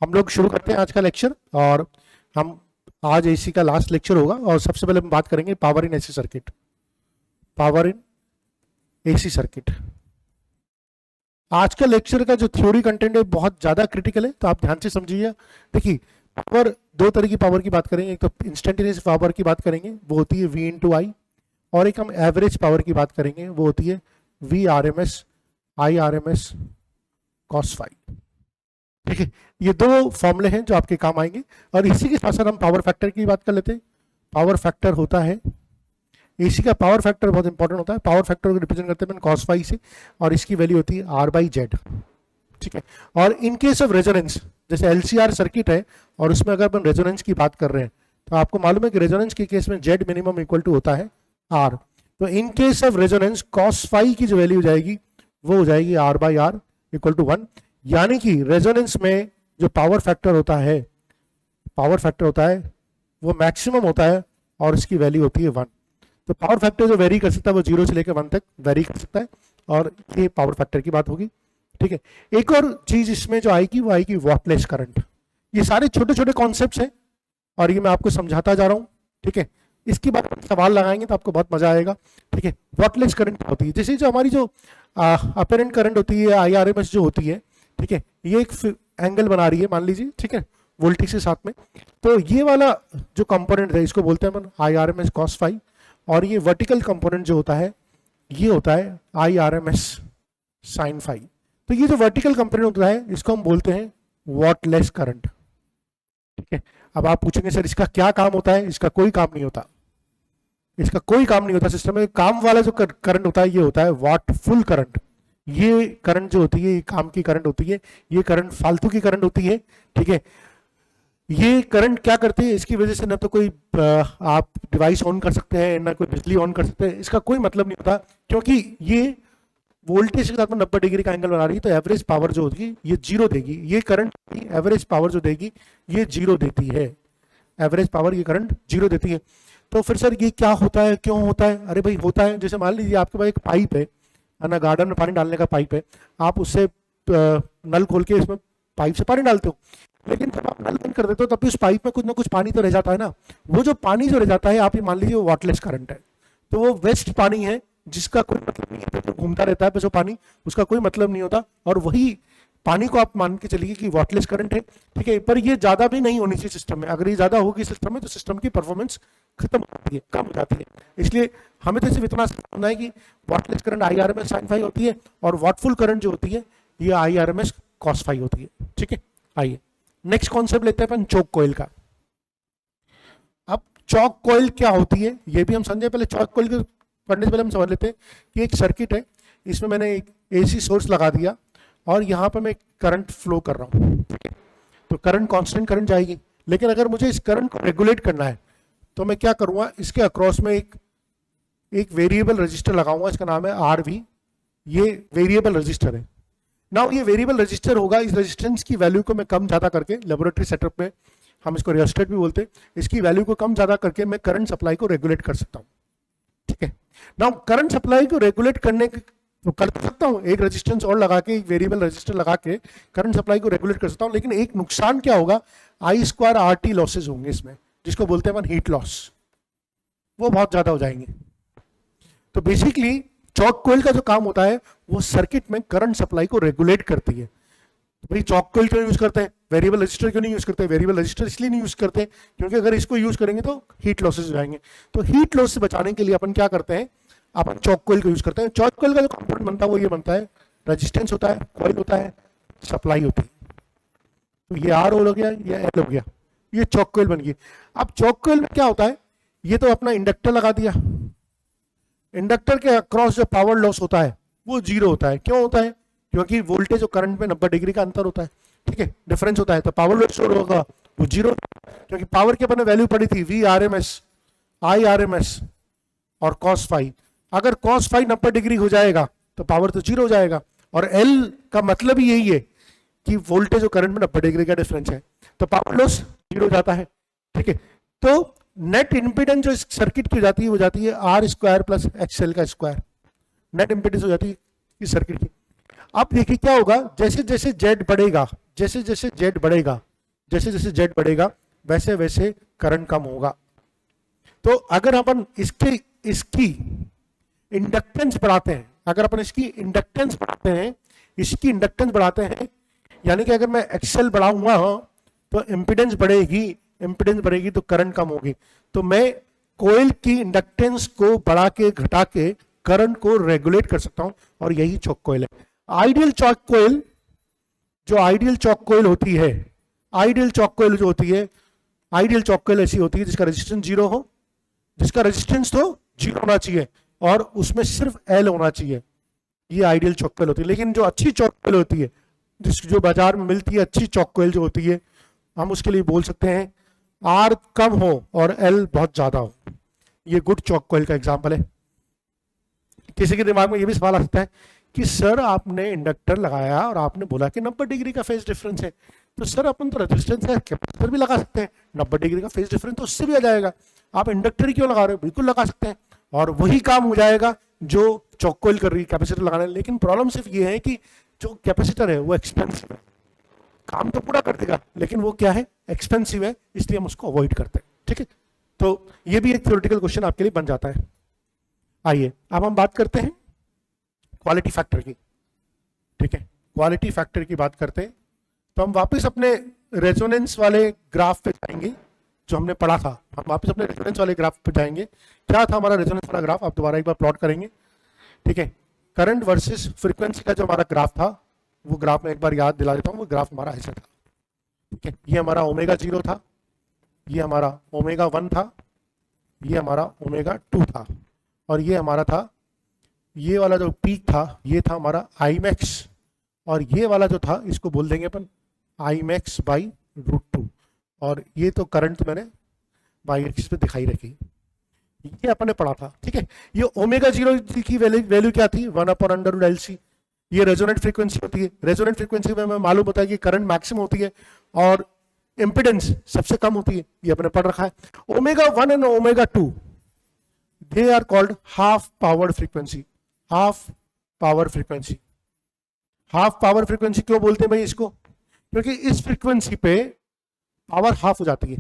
हम लोग शुरू करते हैं आज का लेक्चर। और हम आज एसी का लास्ट लेक्चर होगा और सबसे पहले हम बात करेंगे power in AC circuit. Power in AC circuit आज का लेक्चर का जो थ्योरी कंटेंट है बहुत ज़्यादा क्रिटिकल है, तो आप ध्यान से समझिए। देखिए, पावर, दो तरह की पावर की बात करेंगे। एक तो इंस्टेंटेनियस पावर की बात करेंगे, वो होती है V इंटू आई, और एक हम एवरेज पावर की बात करेंगे, वो होती है VRMS IRMS cos फाई। ठीक है, ये दो फॉर्मूले हैं जो आपके काम आएंगे। और इसी के साथ साथ हम पावर फैक्टर की बात कर लेते हैं। पावर फैक्टर होता है, एसी का पावर फैक्टर बहुत इंपॉर्टेंट होता है। पावर फैक्टर को रिप्रेजेंट करते हैं cos फाई से, और इसकी वैल्यू होती है R/Z। ठीक है, और इन केस ऑफ रेजोनेंस, जैसे LCR सर्किट है और उसमें अगर अपन रेजोनेंस की बात कर रहे हैं, तो आपको मालूम है कि रेजोनेंस के केस में Z मिनिमम इक्वल टू होता है R। तो in case of resonance cos phi की जो वैल्यू हो जाएगी वो हो जाएगी R/R इक्वल टू 1। यानी कि रेजोनेंस में जो पावर फैक्टर होता है वो मैक्सिमम होता है और इसकी वैल्यू होती है 1। तो पावर फैक्टर जो वेरी कर सकता है वो 0 से लेकर 1 तक वेरी कर सकता है, और ये पावर फैक्टर की बात होगी। ठीक है, एक और चीज इसमें जो आएगी वो आएगी वॉटलेस करंट। ये सारे छोटे छोटे कॉन्सेप्ट्स हैं और ये मैं आपको समझाता जा रहा हूँ। ठीक है, इसके बाद सवाल लगाएंगे तो आपको बहुत मजा आएगा। ठीक है, वॉटलेस करंट होती है, जैसे जो हमारी जो अपेरेंट करंट होती है, IRMS जो होती है, ठीक है, ये एक एंगल बना रही है मान लीजिए, ठीक है, वोल्टेज के साथ में। तो ये वाला जो कंपोनेंट है इसको बोलते हैं अपन IRMS cos फाई, और ये वर्टिकल कंपोनेंट जो होता है ये होता है IRMS sin फाई। तो ये जो वर्टिकल कंपोनेंट होता है इसको हम बोलते हैं वॉटलेस करंट। ठीक है, अब आप पूछेंगे सर इसका क्या काम होता है? इसका कोई काम नहीं होता, इसका कोई काम नहीं होता। सिस्टम में काम वाला जो करंट होता है ये होता है वॉटफुल करंट। ये करंट जो होती है ये काम की करंट होती है, ये करंट फालतू की करंट होती है। ठीक है, ये करंट क्या करती है, इसकी वजह से ना तो कोई आप डिवाइस ऑन कर सकते हैं ना कोई बिजली ऑन कर सकते हैं, इसका कोई मतलब नहीं होता, क्योंकि ये वोल्टेज के साथ में 90 डिग्री का एंगल बना रही है। तो एवरेज पावर जो होगी ये 0 देगी। ये करंट एवरेज पावर जो देगी ये 0 देती है। एवरेज पावर ये करंट 0 देती है। तो फिर सर ये क्या होता है, क्यों होता है? अरे भाई होता है, जैसे मान लीजिए आपके पास एक पाइप है ना, गार्डन में पानी डालने का पाइप है, आप उससे नल खोल के इसमें पाइप से पानी डालते हो, लेकिन जब आप नल बंद कर देते हो तब भी उस पाइप में कुछ ना कुछ पानी तो रह जाता है ना। वो जो पानी जो रह जाता है, आप ये मान लीजिए वो वॉटलेस करंट है। तो वो वेस्ट पानी है जिसका कोई मतलब नहीं है, तो घूमता रहता है बस वो पानी, उसका कोई मतलब नहीं होता, और वही पानी को आप मान के चलिए कि वॉटलेस करंट है। ठीक है, पर ये ज्यादा भी नहीं होनी चाहिए सिस्टम में। अगर ये ज्यादा होगी सिस्टम में तो सिस्टम की परफॉर्मेंस खत्म हो जाती है, कम हो जाती है। इसलिए हमें तो सिर्फ इतना समझना है कि wattless current IRMS sin phi होती है, और वॉटफुल करंट जो होती है ये IRMS cos फाई होती है। ठीक है, आइए नेक्स्ट कॉन्सेप्ट लेते हैं अपन चोक कॉइल का। अब चॉक कॉइल क्या होती है ये भी हम समझे। पहले चॉक कॉइल के पढ़ने से पहले हम समझ लेते हैं कि एक सर्किट है, इसमें मैंने एक AC सोर्स लगा दिया और यहाँ पर मैं करंट फ्लो कर रहा हूँ। ठीक है, तो करंट कांस्टेंट करंट जाएगी, लेकिन अगर मुझे इस करंट को रेगुलेट करना है तो मैं क्या करूँगा, इसके अक्रॉस में एक वेरिएबल रजिस्टर लगाऊंगा, इसका नाम है RV। ये वेरिएबल रजिस्टर है। नाउ ये वेरिएबल रजिस्टर होगा, इस रेजिस्टेंस की वैल्यू को मैं कम ज़्यादा करके, लेबोरेटरी सेटअप में हम इसको रियोस्टेट भी बोलते हैं, इसकी वैल्यू को कम ज़्यादा करके मैं करंट सप्लाई को रेगुलेट कर सकता हूँ। ठीक है, नाउ करंट सप्लाई को रेगुलेट करने तो कर सकता हूँ, एक रेजिस्टेंस और लगा के, एक वेरिएबल रजिस्टर लगा के करंट सप्लाई को रेगुलेट कर सकता हूँ। लेकिन एक नुकसान क्या होगा, I² RT लॉसेज होंगे इसमें, जिसको बोलते हैं हीट लॉस, वो बहुत ज्यादा हो जाएंगे। तो बेसिकली चॉक कॉइल का जो काम होता है वो सर्किट में करंट सप्लाई को रेगुलेट करती है। तो भाई चॉक कॉइल क्यों यूज करते हैं, वेरिएबल रजिस्टर क्यों नहीं यूज करते? वेरिएबल रजिस्टर इसलिए नहीं यूज करते क्योंकि अगर इसको यूज करेंगे तो हीट लॉसेज हो जाएंगे। तो हीट लॉस से बचाने के लिए अपन क्या करते हैं, अपन चॉक कॉइल को यूज करते हैं। चॉक कॉइल का जो कंपोनेंट बनता है वो ये बनता है, रेजिस्टेंस होता है, कॉइल होता है, सप्लाई होती है। तो ये R हो गया, ये L हो गया, ये चॉक कॉइल बन गई। अब चॉक कॉइल में क्या होता है, ये तो अपना इंडक्टर लगा दिया, इंडक्टर के अक्रॉस जो पावर लॉस होता है वो 0 होता है। क्यों होता है? क्योंकि वोल्टेज और करंट में 90 डिग्री का अंतर होता है। ठीक है, डिफरेंस होता है, तो पावर लॉस होगा वो 0, क्योंकि पावर की अपने वैल्यू पड़ी थी VRMS IRMS और cos फाई। अगर cos फाई 90 डिग्री हो जाएगा तो पावर तो 0 हो जाएगा, और L का मतलब ही यही है कि वोल्टेज और करंट में 90 डिग्री का डिफरेंस है, तो पावर लॉस 0 हो जाता है। ठीक है, तो नेट इंपीडेंस जो इस सर्किट की हो जाती है वो जाती है R² प्लस XL का स्क्वायर, नेट इंपीडेंस हो जाती है इस सर्किट की। अब देखिए क्या होगा, जैसे जैसे Z बढ़ेगा, जैसे जैसे Z बढ़ेगा जैसे जैसे जेड बढ़ेगा वैसे वैसे करंट कम होगा। तो अगर अपन इसकी इंडक्टेंस बढ़ाते हैं, अगर अपन इसकी इंडक्टेंस बढ़ाते हैं, यानी कि अगर मैं एक्सेल बढ़ाऊंगा तो इम्पीडेंस बढ़ेगी तो करंट कम होगी। तो मैं कोयल की इंडक्टेंस को बढ़ा के घटा के करंट को रेगुलेट कर सकता हूं, और यही चॉक कोयल है। आइडियल चॉक कोयल ऐसी होती है जिसका रेजिस्टेंस जीरो हो, जिसका रेजिस्टेंस तो जीरो होना चाहिए और उसमें सिर्फ एल होना चाहिए, ये आइडियल चॉक कोयल होती है। लेकिन जो अच्छी चॉक कोयल होती है, जो बाजार में मिलती है अच्छी चॉक कोयल जो होती है, हम उसके लिए बोल सकते हैं आर कम हो और एल बहुत ज्यादा हो। ये गुड चॉक कोयल का एग्जांपल है। किसी के दिमाग में ये भी सवाल आ सकता है कि सर आपने इंडक्टर लगाया और आपने बोला कि 90 डिग्री का फेज डिफरेंस है, तो सर अपन तो रेजिस्टेंस है कैपेसिटर भी लगा सकते हैं, 90 डिग्री का फेज डिफरेंस तो उससे भी आ जाएगा, आप इंडक्टर क्यों लगा रहे हो? बिल्कुल लगा सकते हैं और वही काम हो जाएगा जो चॉक कोयल कर रही है कैपेसिटर लगाने। लेकिन प्रॉब्लम सिर्फ ये है कि जो कैपेसिटर है वो एक्सपेंसिव है, काम तो पूरा कर देगा लेकिन वो क्या है, एक्सपेंसिव है, इसलिए हम उसको अवॉइड करते हैं। ठीक है, तो ये भी एक थ्योरेटिकल क्वेश्चन आपके लिए बन जाता है। आइए अब हम बात करते हैं क्वालिटी फैक्टर की। ठीक है, क्वालिटी फैक्टर की बात करते हैं तो हम वापस अपने रेजोनेंस वाले ग्राफ पे जाएंगे जो हमने पढ़ा था। हम वापस अपने रेजोनेंस वाले ग्राफ पे जाएंगे। क्या था हमारा रेजोनेंस वाला ग्राफ, आप दोबारा एक बार प्लॉट करेंगे। ठीक है, करंट वर्सेस फ्रीक्वेंसी का जो हमारा ग्राफ था, वो ग्राफ में एक बार याद दिला देता हूँ। वो ग्राफ हमारा ऐसा था। ठीक है, ये हमारा ओमेगा 0 था, ये हमारा ओमेगा 1 था, ये हमारा ओमेगा 2 था, और ये हमारा था, ये वाला जो पीक था ये था हमारा आई मैक्स, और ये वाला जो था इसको बोल देंगे अपन आई मैक्स बाई √2, और ये तो करंट मैंने बाई एक्सिस पे दिखाई रखी, ये अपन ने पढ़ा था। ठीक है, ये ओमेगा 0 की वैल्यू क्या थी, 1/√LC। ये रेजोनेंट फ्रीक्वेंसी होती है। रेजोनेंट फ्रीक्वेंसी में हमें मालूम होता है कि करंट मैक्सिमम होती है और इम्पिडेंस सबसे कम होती है, ये अपने पढ़ रखा है। Omega 1 and omega 2 they are called half power frequency. Half power frequency क्यों बोलते हैं भाई इसको, क्योंकि इस फ्रीक्वेंसी पे पावर हाफ हो जाती है।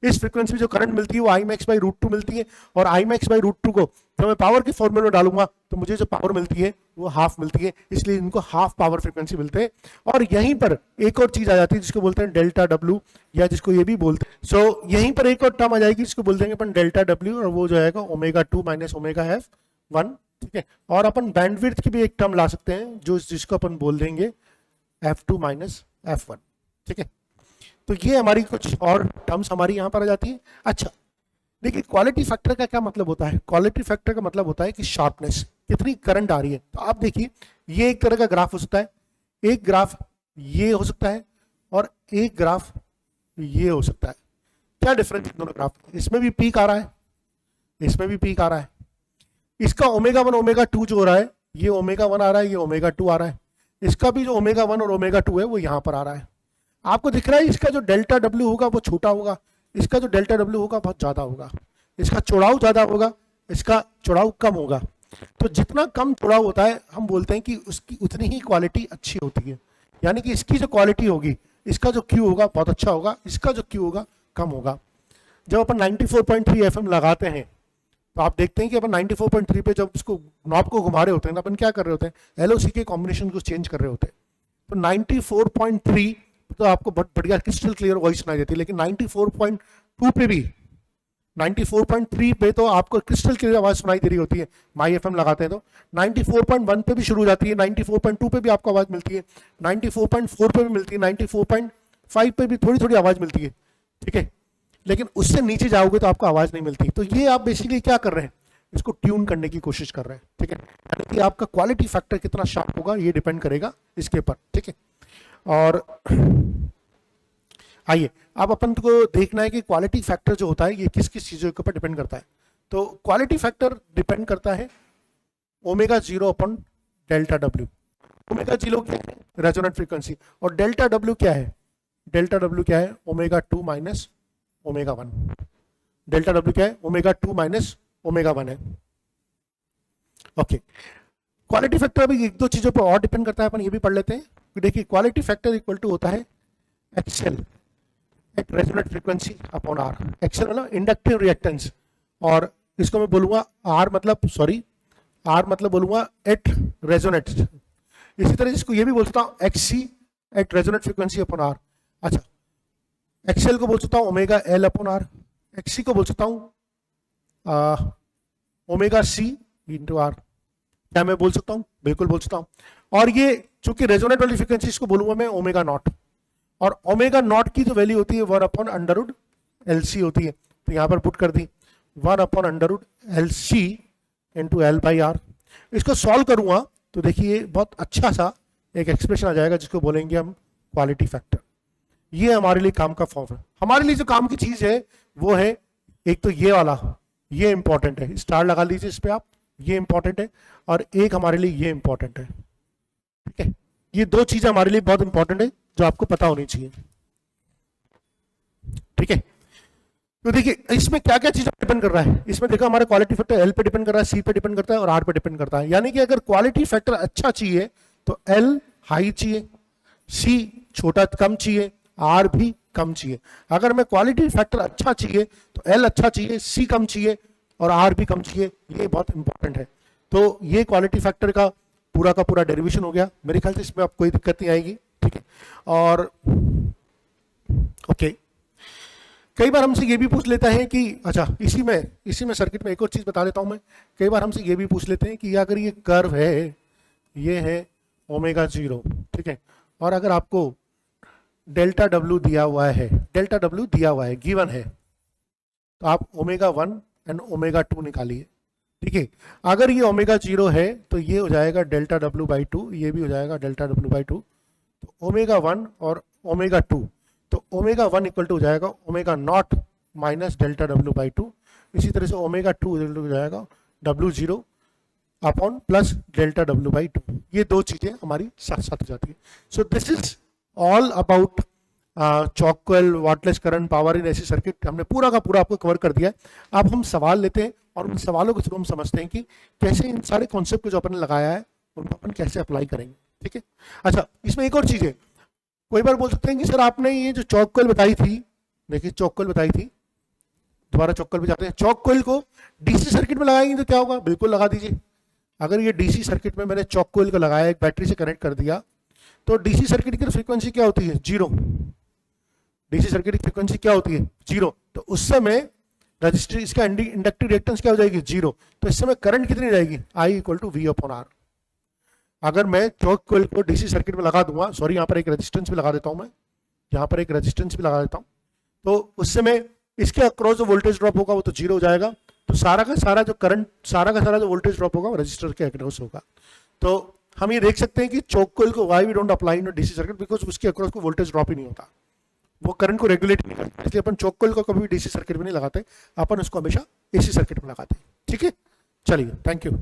इस फ्रीक्वेंसी में जो करंट मिलती है वो आई मैक्स बाई √2 मिलती है, और आई मैक्स बाई √2 को जब मैं पावर के फॉर्मूले में डालूंगा तो मुझे जो पावर मिलती है वो हाफ मिलती है, इसलिए इनको हाफ पावर फ्रीक्वेंसी मिलते हैं। और यहीं पर एक और चीज आ जाती है जिसको बोलते हैं डेल्टा W, या जिसको ये भी बोलते हैं, सो यहीं पर एक और टर्म आ जाएगी जिसको बोलते हैं अपन डेल्टा W, और वो जो है ओमेगा 2 माइनस ओमेगा F1। ठीक है, और अपन बैंडविड्थ की भी एक टर्म ला सकते हैं जो जिसको अपन बोल देंगे F2 माइनस F1। ठीक है, तो ये हमारी कुछ और टर्म्स हमारी यहां पर आ जाती है। अच्छा देखिए, क्वालिटी फैक्टर का क्या मतलब होता है? क्वालिटी फैक्टर का मतलब होता है कि शार्पनेस, कितनी करंट आ रही है। तो आप देखिए, ये एक तरह का ग्राफ हो सकता है, एक ग्राफ ये हो सकता है, और एक ग्राफ ये हो सकता है। क्या डिफरेंस है दोनों ग्राफ? इसमें भी पीक आ रहा है, इसमें भी पीक आ रहा है। इसका ओमेगा 1 ओमेगा 2 जो हो रहा है, ये ओमेगा 1 आ रहा है, ये ओमेगा 2 आ रहा है। इसका भी जो ओमेगा 1 और ओमेगा 2 है वो यहां पर आ रहा है। आपको दिख रहा है इसका जो डेल्टा W होगा वो छोटा होगा, इसका जो डेल्टा W होगा बहुत ज्यादा होगा, इसका चौड़ाव ज्यादा होगा, इसका चौड़ाव कम होगा। तो जितना कम चौड़ाव होता है हम बोलते हैं कि उसकी उतनी ही क्वालिटी अच्छी होती है। यानी कि इसकी जो क्वालिटी होगी, इसका जो Q होगा बहुत अच्छा होगा, इसका जो Q होगा कम होगा। जब अपन 94.3 FM लगाते हैं तो आप देखते हैं कि अपन 94.3 पे जब उसको नॉब को घुमा रहे होते हैं तो अपन क्या कर रहे होते हैं, LOC के कॉम्बिनेशन को चेंज कर रहे होते हैं। तो 94.3 तो आपको बहुत बढ़िया क्रिस्टल क्लियर वॉइस सुनाई देती है, लेकिन 94.2 पे भी, 94.3 पे तो आपको क्रिस्टल क्लियर आवाज सुनाई दे रही होती है, माई FM लगाते हैं तो 94.1 पे भी शुरू हो जाती है, 94.2 पे भी आपको आवाज मिलती है, 94.4 पे भी मिलती है, 94.5 पे भी थोड़ी थोड़ी आवाज मिलती है। ठीक है, लेकिन उससे नीचे जाओगे तो आपको आवाज नहीं मिलती। तो ये आप बेसिकली क्या कर रहे हैं, इसको ट्यून करने की कोशिश कर रहे हैं। ठीक है, यानी कि आपका क्वालिटी फैक्टर कितना शार्प होगा ये डिपेंड करेगा इसके ऊपर। ठीक है, और आइए अब अपन को देखना है कि क्वालिटी फैक्टर जो होता है ये किस किस चीजों के ऊपर डिपेंड करता है। तो क्वालिटी फैक्टर डिपेंड करता है omega 0 upon delta W। Omega 0 क्या है, रेजोनेंट फ्रीक्वेंसी, और डेल्टा W क्या है, डेल्टा W क्या है, omega 2 minus omega 1। Delta W क्या है, ओमेगा 2 माइनस ओमेगा 1 है। ओके, क्वालिटी फैक्टर अभी एक दो चीजों पर और डिपेंड करता है, अपन ये भी पढ़ लेते हैं। देखिए, क्वालिटी फैक्टर इक्वल टू होता है XL. At resonant frequency upon R. XL मतलब इंडक्टिव रिएक्टेंस, और इसको मैं बोलूंगा आर मतलब बोलूंगा एट रेजोनेट। इसी तरह इसको ये भी बोल सकता हूँ X C at resonate frequency upon R. अच्छा, एक्सएल को बोल सकता हूँ omega L upon R, XC को बोल सकता हूँ ओमेगा सी इंटू आर। क्या मैं बोल सकता हूँ? बिल्कुल बोल सकता हूँ। और ये चूंकि रेजोनेट वाली फ्रीक्वेंसी इसको बोलूंगा मैं ओमेगा नॉट, और ओमेगा नॉट की जो वैल्यू होती है 1 अपॉन अंडरवुड एल सी होती है, तो यहां पर पुट कर दी 1 upon under root L C into L by R. इसको सॉल्व करूंगा तो देखिए बहुत अच्छा सा एक एक्सप्रेशन आ जाएगा जिसको बोलेंगे हम क्वालिटी फैक्टर। ये हमारे लिए काम का फॉर्म है। हमारे लिए जो काम की चीज है वो है एक तो ये वाला, ये इंपॉर्टेंट है, स्टार लगा लीजिए इस पे आप, ये इंपॉर्टेंट है, और एक हमारे लिए ये इंपॉर्टेंट है। ठीक है, ये दो चीजें हमारे लिए बहुत इंपॉर्टेंट है जो आपको पता होनी चाहिए। ठीक है, तो देखिए इसमें क्या क्या चीजें डिपेंड कर रहा है। इसमें देखो हमारा क्वालिटी फैक्टर एल पे डिपेंड कर रहा है, सी पे डिपेंड करता है और आर पे डिपेंड करता है। यानी कि अगर क्वालिटी फैक्टर अच्छा चाहिए तो एल हाई चाहिए, सी छोटा कम चाहिए, आर भी कम चाहिए। अगर मैं क्वालिटी फैक्टर अच्छा चाहिए तो एल अच्छा चाहिए, सी कम चाहिए और आर भी कम चाहिए। ये बहुत इंपॉर्टेंट है। तो ये क्वालिटी फैक्टर का पूरा डेरिवेशन हो गया। मेरे ख्याल से इसमें आपको कोई दिक्कत नहीं आएगी। ठीक है, और ओके, कई बार हमसे ये भी पूछ लेता है कि अच्छा इसी में सर्किट में एक और चीज बता देता हूं मैं। कई बार हमसे ये भी पूछ लेते हैं कि अगर ये कर्व है, ये है ओमेगा 0, ठीक है, और अगर आपको डेल्टा डब्ल्यू दिया हुआ है, गिवन है, तो आप ओमेगा 1 एंड ओमेगा 2 निकालिए। ठीक है, अगर ये ओमेगा 0 है तो ये हो जाएगा डेल्टा डब्ल्यू बाई 2, ये भी हो जाएगा डेल्टा डब्ल्यू बाई 2। तो ओमेगा 1 और ओमेगा 2, तो ओमेगा 1 इक्वल टू हो जाएगा omega naught minus delta W by 2। इसी तरह से ओमेगा 2 इक्वल टू हो जाएगा W0 upon plus delta W by 2। ये दो चीजें हमारी साथ साथ हो जाती है। So this is all about choke coil, wattless current, power in AC circuit. हमने पूरा का पूरा आपको कवर कर दिया है। अब हम सवाल लेते हैं और उन सवालों के थ्रू हम समझते हैं कि कैसे इन सारे कॉन्सेप्ट को जो अपन ने लगाया है उनको अपन कैसे अप्लाई करेंगे। ठीक है, अच्छा इसमें एक और चीज है। कोई बार बोल सकते हैं कि सर आपने ये जो चॉक कोइल बताई थी, देखिए चॉक कोइल बताई थी, दोबारा चॉक कोइल पे जाते हैं। चॉक कोइल को डीसी सर्किट में लगाएंगे तो क्या होगा? बिल्कुल लगा दीजिए। अगर ये डीसी सर्किट में मैंने चॉक कोइल को लगाया, एक बैटरी से कनेक्ट कर दिया, तो डीसी सर्किट की फ्रीक्वेंसी क्या होती है? 0। डीसी सर्किट की फ्रीक्वेंसी क्या होती है? 0। तो उस समय रजिस्टर, इसका इंडक्टिव रिएक्टेंस क्या हो जाएगी? 0। तो इस समय करंट कितनी रहेगी? I equal to V upon R। अगर मैं चॉक कोइल को डीसी सर्किट में लगा दूंगा, सॉरी यहाँ पर एक रेजिस्टेंस भी लगा देता हूं मैं, यहाँ पर एक रेजिस्टेंस भी लगा देता हूं, तो उस समय इसके अक्रॉस जो वोल्टेज ड्रॉप होगा वो तो 0 हो जाएगा। तो सारा का सारा जो करंट, सारा का सारा जो वोल्टेज ड्रॉप होगा वो रजिस्टर के अक्रॉस होगा। तो हम ये देख सकते हैं कि चॉक कोइल को why we don't apply in DC circuit, because उसके अक्रॉस को वोल्टेज ड्रॉप ही नहीं होता, वो करंट को रेगुलेट नहीं करता। इसलिए अपन चॉक कोइल को कभी भी डीसी सर्किट में नहीं लगाते, अपन उसको हमेशा एसी सर्किट में लगाते हैं। ठीक है, चलिए, थैंक यू।